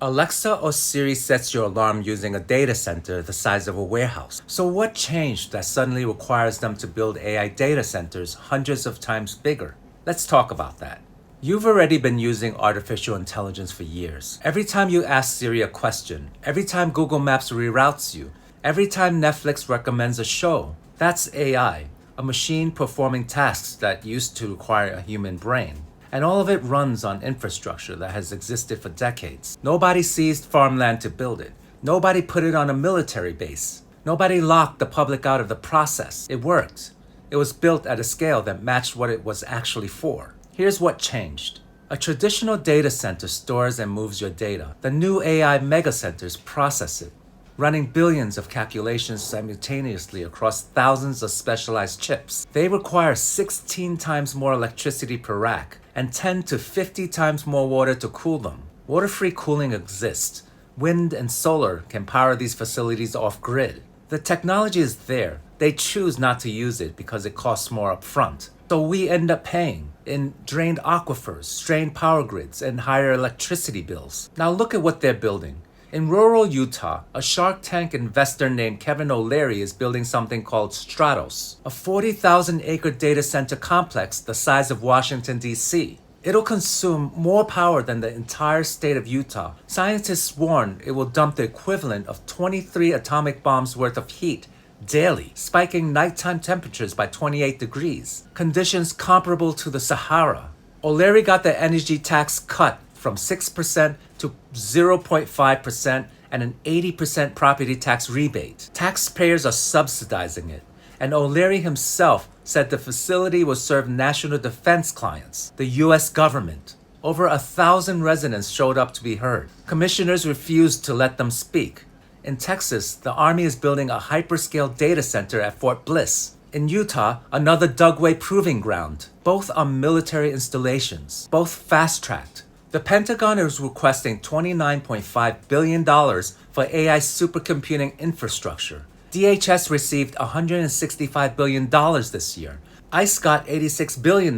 Alexa or Siri sets your alarm using a data center the size of a warehouse. So what changed that suddenly requires them to build AI data centers hundreds of times bigger? Let's talk about that. You've already been using artificial intelligence for years. Every time you ask Siri a question, every time Google Maps reroutes you, every time Netflix recommends a show, that's AI, a machine performing tasks that used to require a human brain. And all of it runs on infrastructure that has existed for decades. Nobody seized farmland to build it. Nobody put it on a military base. Nobody locked the public out of the process. It worked. It was built at a scale that matched what it was actually for. Here's what changed. A traditional data center stores and moves your data. The new AI megacenters process it, running billions of calculations simultaneously across thousands of specialized chips. They require 16 times more electricity per rack and 10 to 50 times more water to cool them. Water-free cooling exists. Wind and solar can power these facilities off-grid. The technology is there. They choose not to use it because it costs more upfront. So we end up paying in drained aquifers, strained power grids, and higher electricity bills. Now look at what they're building. In rural Utah, a Shark Tank investor named Kevin O'Leary is building something called Stratos, a 40,000-acre data center complex the size of Washington, D.C. It'll consume more power than the entire state of Utah. Scientists warn it will dump the equivalent of 23 atomic bombs worth of heat daily, spiking nighttime temperatures by 28 degrees, conditions comparable to the Sahara. O'Leary got the energy tax cut from 6% to 0.5% and an 80% property tax rebate. Taxpayers are subsidizing it, and O'Leary himself said the facility will serve national defense clients, the U.S. government. Over 1,000 residents showed up to be heard. Commissioners refused to let them speak. In Texas, the Army is building a hyperscale data center at Fort Bliss. In Utah, another Dugway proving ground. Both are military installations, both fast-tracked. The Pentagon is requesting $29.5 billion for AI supercomputing infrastructure. DHS received $165 billion this year. ICE got $86 billion.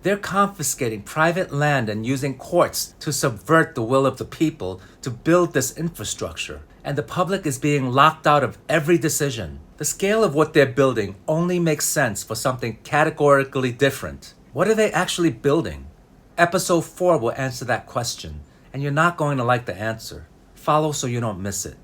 They're confiscating private land and using courts to subvert the will of the people to build this infrastructure. And the public is being locked out of every decision. The scale of what they're building only makes sense for something categorically different. What are they actually building? Episode 4 will answer that question, and you're not going to like the answer. Follow so you don't miss it.